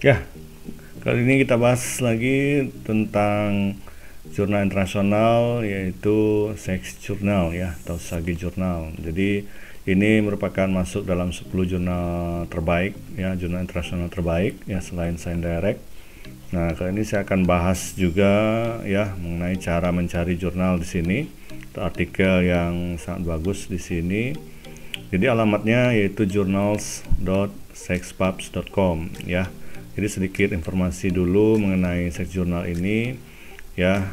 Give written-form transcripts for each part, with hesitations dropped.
Ya, kali ini kita bahas lagi tentang jurnal internasional, yaitu Science Journal ya, atau SAGI Journal. Jadi ini merupakan masuk dalam 10 jurnal terbaik ya, jurnal internasional terbaik ya selain Science Direct. Nah, kali ini saya akan bahas juga ya mengenai cara mencari jurnal di sini. Artikel yang sangat bagus di sini. Jadi alamatnya yaitu journals.sexpubs.com ya. Jadi sedikit informasi dulu mengenai Science Journal ini ya.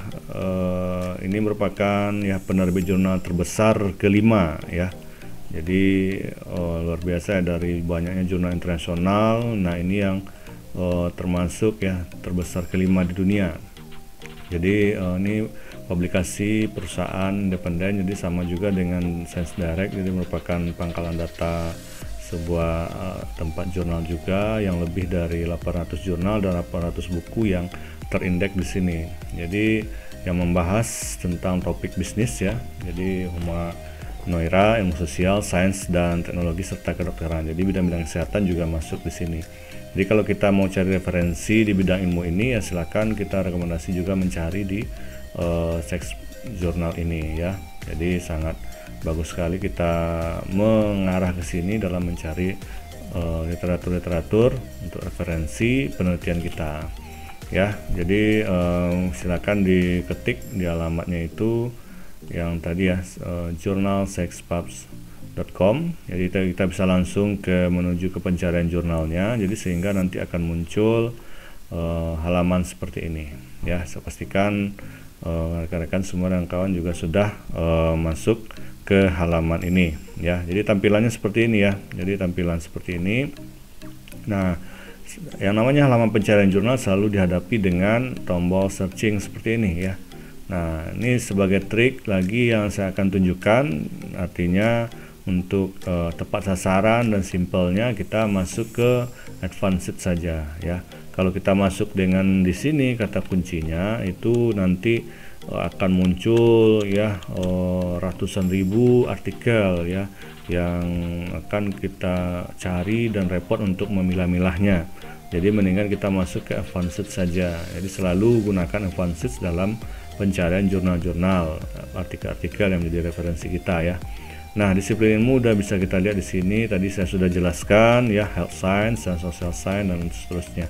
Ini merupakan ya penerbit jurnal terbesar kelima ya. Jadi luar biasa dari banyaknya jurnal internasional. Nah, ini yang termasuk ya terbesar kelima di dunia. Jadi ini publikasi perusahaan independen, jadi sama juga dengan Science Direct. Jadi merupakan pangkalan data sebuah tempat jurnal juga yang lebih dari 800 jurnal dan 800 buku yang terindeks di sini. Jadi yang membahas tentang topik bisnis ya. Jadi humanoira, ilmu sosial, sains dan teknologi serta kedokteran. Jadi bidang-bidang kesehatan juga masuk di sini. Jadi kalau kita mau cari referensi di bidang ilmu ini ya silakan kita rekomendasi juga mencari di Science Journal ini ya. Jadi sangat bagus sekali kita mengarah ke sini dalam mencari literatur-literatur untuk referensi penelitian kita ya. Jadi silakan diketik di alamatnya itu yang tadi ya, journalsexpubs.com. Jadi kita bisa langsung menuju ke pencarian jurnalnya. Jadi sehingga nanti akan muncul halaman seperti ini ya. Saya pastikan rekan-rekan semua dan kawan juga sudah masuk ke halaman ini ya. Jadi tampilannya seperti ini ya. Jadi tampilan seperti ini. Nah, yang namanya halaman pencarian jurnal selalu dihadapi dengan tombol searching seperti ini ya. Nah, ini sebagai trik lagi yang saya akan tunjukkan, artinya untuk tepat sasaran dan simpelnya kita masuk ke advanced saja ya. Kalau kita masuk dengan di sini kata kuncinya itu nanti akan muncul ya ratusan ribu artikel ya yang akan kita cari dan repot untuk memilah-milahnya. Jadi mendingan kita masuk ke advanced saja. Jadi selalu gunakan advanced dalam pencarian jurnal-jurnal, artikel-artikel yang menjadi referensi kita ya. Nah, disiplin ilmu udah bisa kita lihat di sini. Tadi saya sudah jelaskan ya, health science dan social science dan seterusnya.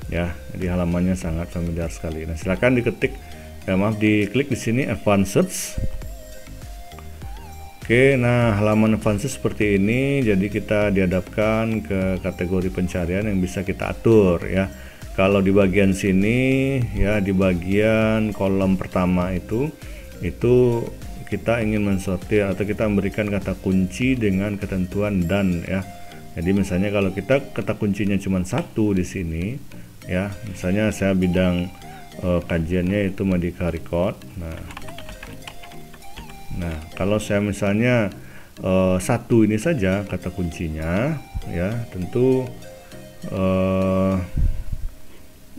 Ya, jadi halamannya sangat familiar sekali. Nah, silakan diketik diklik di sini advanced. Oke, nah halaman advanced seperti ini. Jadi kita dihadapkan ke kategori pencarian yang bisa kita atur ya. Kalau di bagian sini ya, di bagian kolom pertama itu kita ingin mensortir atau kita memberikan kata kunci dengan ketentuan dan ya. Jadi misalnya kalau kita kata kuncinya cuma satu di sini ya, misalnya saya bidang kajiannya itu medical record. Nah, kalau saya misalnya satu ini saja kata kuncinya ya, tentu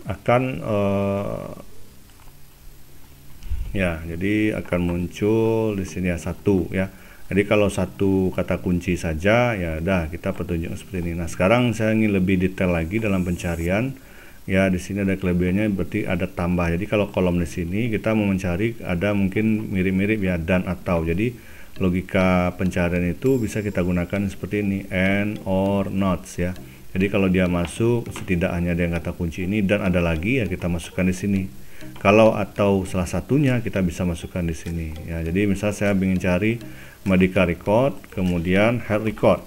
akan ya, jadi akan muncul di sini ya satu ya. Jadi kalau satu kata kunci saja ya udah kita petunjuk seperti ini. Nah, sekarang saya ingin lebih detail lagi dalam pencarian. Ya, di sini ada kelebihannya, berarti ada tambah. Jadi kalau kolom di sini kita mau mencari ada mungkin mirip-mirip ya dan atau. Jadi logika pencarian itu bisa kita gunakan seperti ini, and or not ya. Jadi kalau dia masuk setidaknya ada yang kata kunci ini dan ada lagi ya kita masukkan di sini. Kalau atau salah satunya kita bisa masukkan di sini ya. Jadi misal saya ingin cari medical record kemudian health record.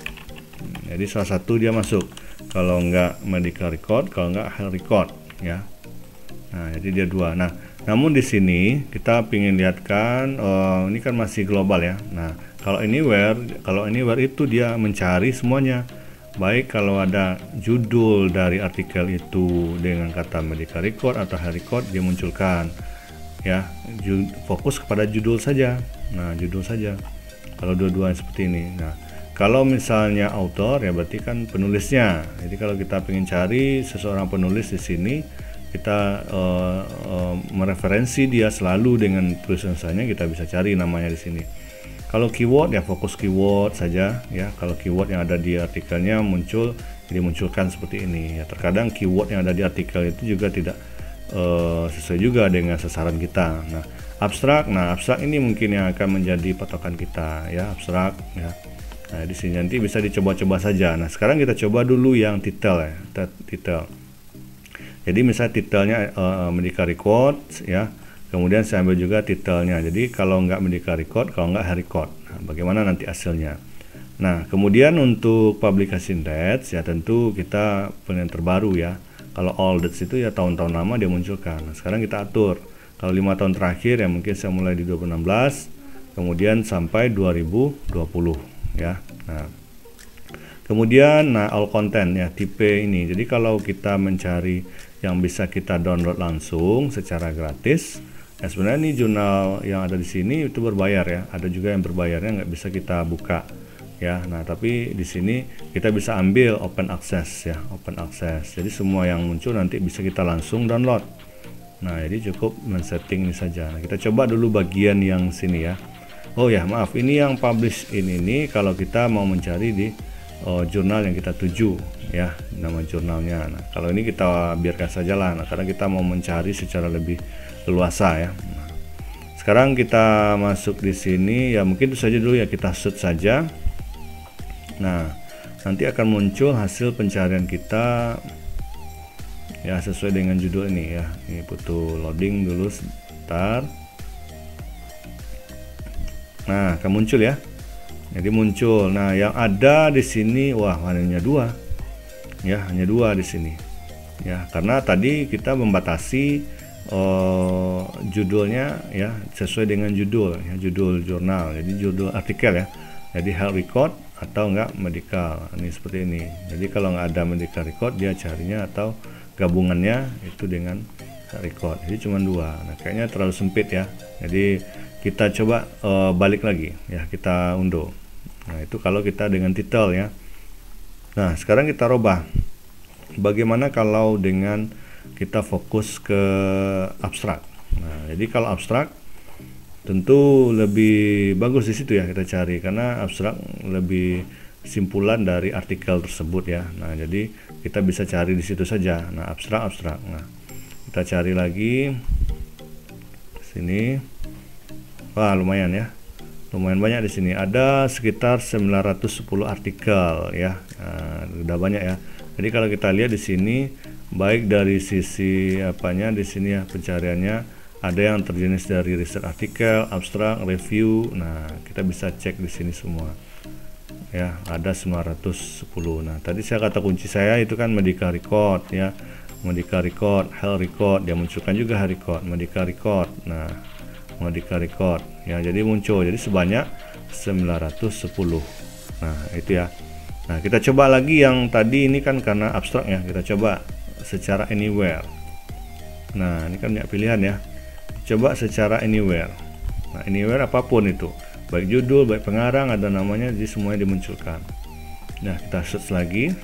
Jadi salah satu dia masuk. Kalau enggak medical record, kalau enggak health record ya. Nah, jadi dia dua. Nah, namun di sini kita ingin lihatkan ini kan masih global ya. Nah, kalau anywhere itu dia mencari semuanya. Baik kalau ada judul dari artikel itu dengan kata medical record atau health record dia munculkan ya. Fokus kepada judul saja. Nah, judul saja. Kalau dua-duanya seperti ini. Nah, kalau misalnya author ya berarti kan penulisnya. Jadi kalau kita ingin cari seseorang penulis di sini, kita mereferensi dia selalu dengan tulisannya, kita bisa cari namanya di sini. Kalau keyword ya fokus keyword saja ya. Kalau keyword yang ada di artikelnya muncul jadi munculkan seperti ini ya. Terkadang keyword yang ada di artikel itu juga tidak sesuai juga dengan sasaran kita. Nah, abstrak ini mungkin yang akan menjadi patokan kita ya, abstrak ya. Nah, di sini nanti bisa dicoba-coba saja. Nah, sekarang kita coba dulu yang titel ya, titel. Jadi misalnya titelnya Merdeka Records ya. Kemudian saya ambil juga titelnya. Jadi kalau nggak Merdeka Record, kalau nggak Record. Nah, bagaimana nanti hasilnya? Nah, kemudian untuk publication dates ya tentu kita pengen terbaru ya. Kalau all dates itu ya tahun-tahun lama dia munculkan. Nah, sekarang kita atur. Kalau 5 tahun terakhir ya mungkin saya mulai di 2016, kemudian sampai 2020 ya. Nah, kemudian all content ya, tipe ini. Jadi kalau kita mencari yang bisa kita download langsung secara gratis, ya sebenarnya ini jurnal yang ada di sini itu berbayar ya. Ada juga yang berbayarnya nggak bisa kita buka ya. Nah, tapi di sini kita bisa ambil open access ya, open access. Jadi semua yang muncul nanti bisa kita langsung download. Nah, jadi cukup men-setting ini saja. Nah, kita coba dulu bagian yang sini ya. Oh ya, maaf, ini yang publish ini kalau kita mau mencari di jurnal yang kita tuju ya, nama jurnalnya. Nah, kalau ini kita biarkan saja lah, nah, karena kita mau mencari secara lebih leluasa ya. Nah, sekarang kita masuk di sini ya, mungkin itu saja dulu ya, kita search saja. Nah, nanti akan muncul hasil pencarian kita ya sesuai dengan judul ini ya. Ini butuh loading dulu sebentar. Nah, akan muncul ya. Jadi muncul. Nah, yang ada di sini wah hanya 2. Ya, hanya 2 di sini. Ya, karena tadi kita membatasi judulnya ya sesuai dengan judul ya, judul jurnal. Jadi judul artikel ya. Jadi health record atau enggak medical, ini seperti ini. Jadi kalau nggak ada medical record dia carinya atau gabungannya itu dengan record. Jadi cuma 2. Nah, kayaknya terlalu sempit ya. Jadi kita coba balik lagi ya, kita unduh. Nah, itu kalau kita dengan titel ya. Nah, sekarang kita robah. Bagaimana kalau dengan kita fokus ke abstrak? Nah, jadi kalau abstrak tentu lebih bagus di situ ya kita cari, karena abstrak lebih simpulan dari artikel tersebut ya. Nah, jadi kita bisa cari di situ saja. Nah, abstrak. Nah, kita cari lagi sini. Wah, lumayan ya. Lumayan banyak di sini. Ada sekitar 910 artikel ya. Nah, udah banyak ya. Jadi kalau kita lihat di sini baik dari sisi apanya di sini ya pencariannya, ada yang terjenis dari research artikel, abstrak, review. Nah, kita bisa cek di sini semua. Ya, ada 910. Nah, tadi saya kata kunci saya itu kan medical record ya. Medical record, health record, dia munculkan juga health record, medical record. Nah, medical record. Ya, jadi muncul. Jadi sebanyak 910. Nah, itu ya. Nah, kita coba lagi yang tadi ini kan karena abstrak ya. Kita coba secara anywhere. Nah, ini kan banyak pilihan ya. Coba secara anywhere. Nah, anywhere apapun itu, baik judul, baik pengarang, ada namanya, jadi semuanya dimunculkan. Nah, kita search lagi,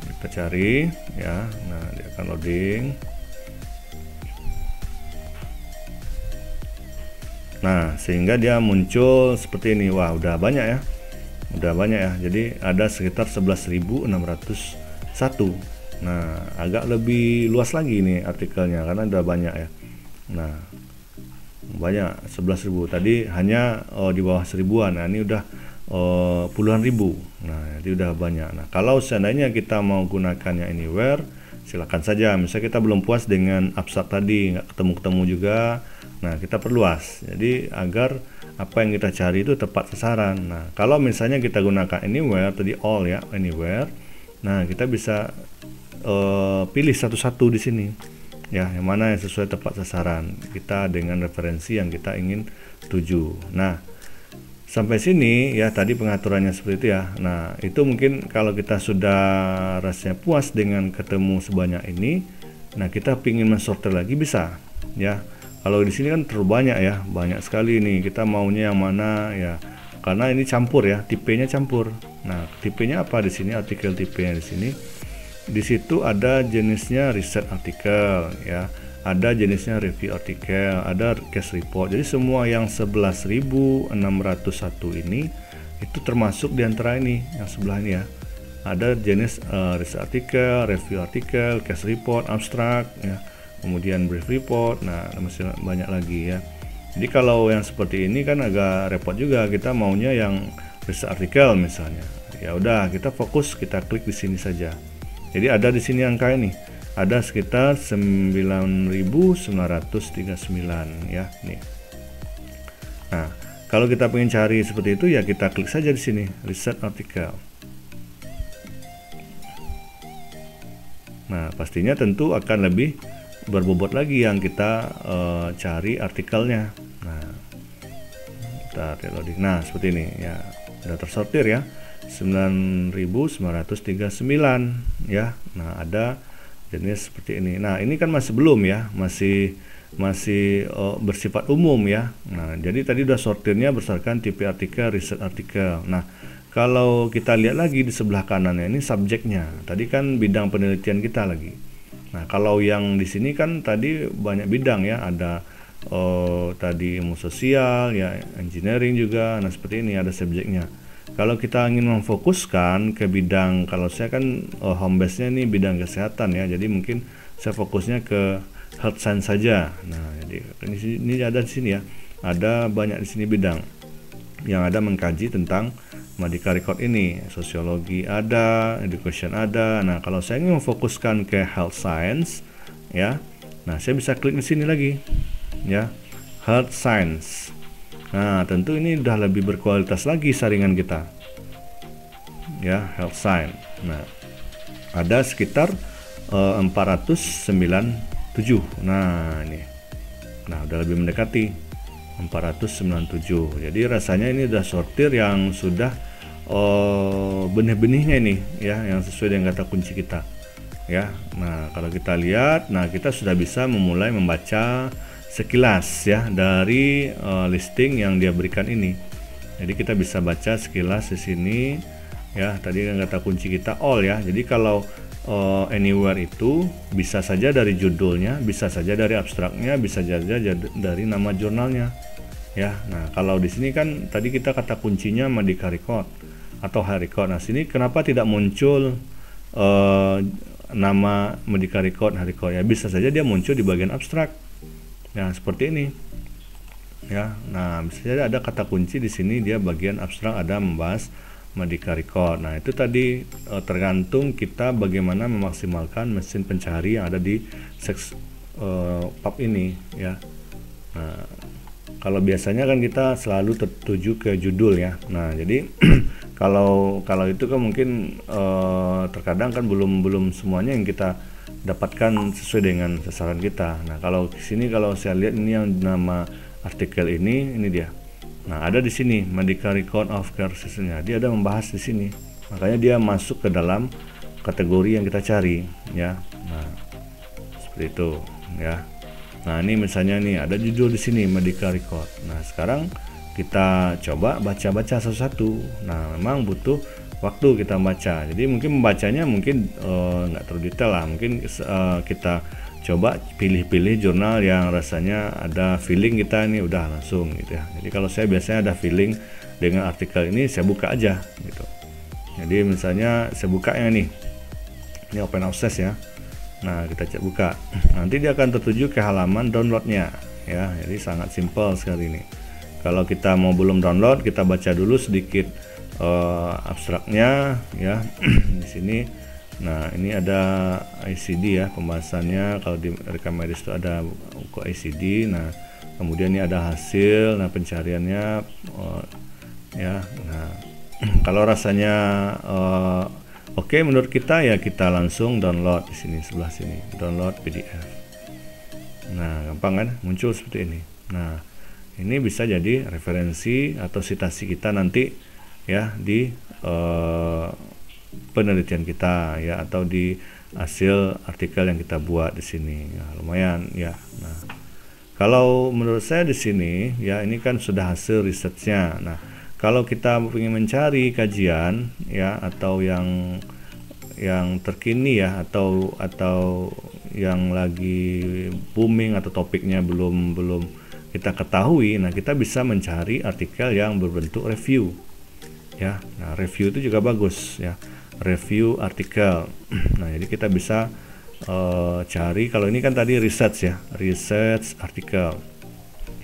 kita cari ya. Nah, dia akan loading. Nah, sehingga dia muncul seperti ini. Wah, udah banyak ya, jadi ada sekitar 11.601. Nah, agak lebih luas lagi nih artikelnya karena udah banyak ya. Nah, banyak 11.000. Tadi hanya di bawah 1.000-an. Nah, ini udah puluhan ribu. Nah, jadi udah banyak. Nah, kalau seandainya kita mau gunakannya anywhere, silakan saja. Misalnya kita belum puas dengan abstrak tadi, nggak ketemu juga. Nah, kita perluas. Jadi agar apa yang kita cari itu tepat sasaran. Nah, kalau misalnya kita gunakan anywhere tadi, all ya, anywhere. Nah, kita bisa pilih satu-satu di sini ya, yang mana yang sesuai tepat sasaran kita dengan referensi yang kita ingin tuju. Nah, sampai sini ya tadi pengaturannya seperti itu ya. Nah, itu mungkin kalau kita sudah rasanya puas dengan ketemu sebanyak ini, nah kita pingin mensortir lagi bisa ya. Kalau di sini kan terlalu banyak ya, banyak sekali nih, kita maunya yang mana ya, karena ini campur ya, tipenya campur. Nah, tipenya apa di sini, artikel tipenya di sini. Di situ ada jenisnya research artikel ya, ada jenisnya review artikel, ada case report. Jadi semua yang 11.601 ini itu termasuk di antara ini yang sebelah ini ya. Ada jenis research artikel, review artikel, case report, abstract ya, kemudian brief report. Nah, masih banyak lagi ya. Jadi kalau yang seperti ini kan agak repot juga, kita maunya yang research artikel misalnya. Ya udah, kita fokus, kita klik di sini saja. Jadi ada di sini angka ini. Ada sekitar 9.939 ya, nih. Nah, kalau kita pengen cari seperti itu ya kita klik saja di sini, research artikel. Nah, pastinya tentu akan lebih berbobot lagi yang kita cari artikelnya. Nah, kita reloading. Nah, seperti ini ya, sudah tersortir ya, 9.939 ya. Nah, ada jenis seperti ini. Nah, ini kan masih belum ya, masih bersifat umum ya. Nah, jadi tadi udah sortirnya berdasarkan tipe artikel, riset artikel. Nah, kalau kita lihat lagi di sebelah kanannya ini subjeknya. Tadi kan bidang penelitian kita lagi. Nah, kalau yang di sini kan tadi banyak bidang ya, ada tadi ilmu sosial ya, engineering juga. Nah, seperti ini ada subjeknya. Kalau kita ingin memfokuskan ke bidang, kalau saya kan home base-nya ini bidang kesehatan ya. Jadi mungkin saya fokusnya ke health science saja. Nah, jadi ini ada di sini ya. Ada banyak di sini bidang yang ada mengkaji tentang medical record ini, sosiologi ada, education ada. Nah, kalau saya ingin memfokuskan ke health science ya, nah saya bisa klik di sini lagi ya, health science. Nah, tentu ini udah lebih berkualitas lagi saringan kita ya, health science. Nah, ada sekitar 497. Nah, ini nah udah lebih mendekati 497. Jadi rasanya ini udah sortir yang sudah benih-benihnya ini ya, yang sesuai dengan kata kunci kita ya. Nah, kalau kita lihat, nah kita sudah bisa memulai membaca sekilas ya dari listing yang dia berikan ini. Jadi kita bisa baca sekilas di sini ya. Tadi kan kata kunci kita all ya. Jadi kalau anywhere itu bisa saja dari judulnya, bisa saja dari abstraknya, bisa saja dari nama jurnalnya ya. Nah, kalau di sini kan tadi kita kata kuncinya medical record atau health record. Nah, sini kenapa tidak muncul nama medical record, health record ya? Bisa saja dia muncul di bagian abstrak ya, seperti ini ya. Nah, bisa saja ada kata kunci di sini, dia bagian abstrak ada membahas medical record. Nah, itu tadi tergantung kita bagaimana memaksimalkan mesin pencari yang ada di pub ini ya. Nah, kalau biasanya kan kita selalu tertuju ke judul ya. Nah, jadi kalau itu kan mungkin terkadang kan belum semuanya yang kita dapatkan sesuai dengan sasaran kita. Nah, kalau di sini kalau saya lihat ini yang nama artikel ini dia. Nah, ada di sini medical record of care system-nya. Dia ada membahas di sini. Makanya dia masuk ke dalam kategori yang kita cari ya. Nah, seperti itu ya. Nah, ini misalnya nih ada judul di sini medical record. Nah, sekarang kita coba baca-baca satu-satu. Nah, memang butuh waktu kita baca. Jadi mungkin membacanya mungkin nggak terlalu detail lah. Mungkin kita coba pilih-pilih jurnal yang rasanya ada feeling kita ini udah langsung gitu ya. Jadi kalau saya biasanya ada feeling dengan artikel ini, saya buka aja gitu. Jadi misalnya saya buka yang ini open access ya. Nah, kita cek buka. Nanti dia akan tertuju ke halaman downloadnya ya. Jadi sangat simpel sekali ini. Kalau kita mau belum download, kita baca dulu sedikit abstraknya ya. Di sini. Nah, ini ada ICD ya pembahasannya. Kalau di rekam medis itu ada buku ICD. Nah, kemudian ini ada hasil, nah pencariannya ya. Nah, kalau rasanya oke menurut kita ya kita langsung download di sini sebelah sini, download PDF. Nah, gampang kan, muncul seperti ini. Nah, ini bisa jadi referensi atau citasi kita nanti ya di penelitian kita ya, atau di hasil artikel yang kita buat di sini. Nah, lumayan ya. Nah, kalau menurut saya di sini ya, ini kan sudah hasil risetnya. Nah, kalau kita ingin mencari kajian ya, atau yang terkini ya, atau yang lagi booming atau topiknya belum kita ketahui, nah kita bisa mencari artikel yang berbentuk review ya. Nah, review itu juga bagus ya, review artikel. Nah, jadi kita bisa cari, kalau ini kan tadi research ya, research artikel.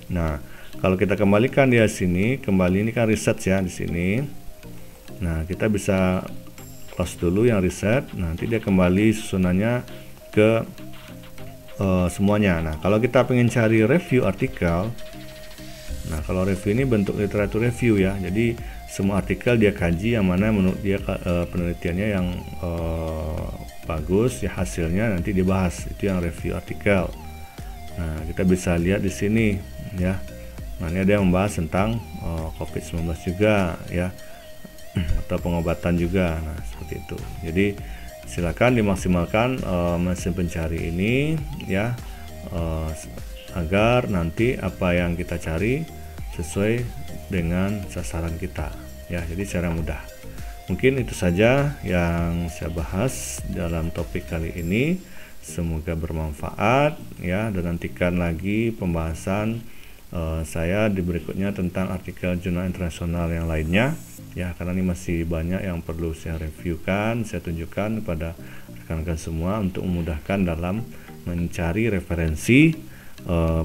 Nah, kalau kita kembalikan dia sini, kembali ini kan research ya di sini. Nah, kita bisa close dulu yang research. Nanti dia kembali susunannya ke semuanya. Nah, kalau kita pengen cari review artikel, nah kalau review ini bentuk literatur review ya. Jadi semua artikel dia kaji yang mana menurut dia penelitiannya yang bagus ya, hasilnya nanti dibahas, itu yang review artikel. Nah, kita bisa lihat di sini ya. Nah, ini ada yang membahas tentang COVID-19 juga ya, atau pengobatan juga. Nah, seperti itu. Jadi silakan dimaksimalkan mesin pencari ini ya, agar nanti apa yang kita cari sesuai dengan sasaran kita ya. Jadi secara mudah. Mungkin itu saja yang saya bahas dalam topik kali ini. Semoga bermanfaat ya, dan nantikan lagi pembahasan saya di berikutnya tentang artikel jurnal internasional yang lainnya ya, karena ini masih banyak yang perlu saya reviewkan, saya tunjukkan kepada rekan-rekan semua untuk memudahkan dalam mencari referensi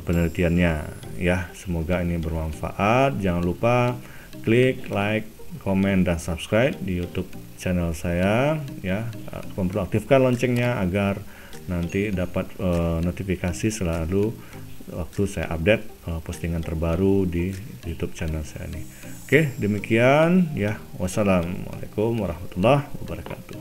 penelitiannya ya. Semoga ini bermanfaat. Jangan lupa klik like, komen, dan subscribe di YouTube channel saya ya. Aktifkan loncengnya agar nanti dapat notifikasi selalu waktu saya update postingan terbaru di YouTube channel saya ini. Oke, demikian ya. Wassalamualaikum warahmatullahi wabarakatuh.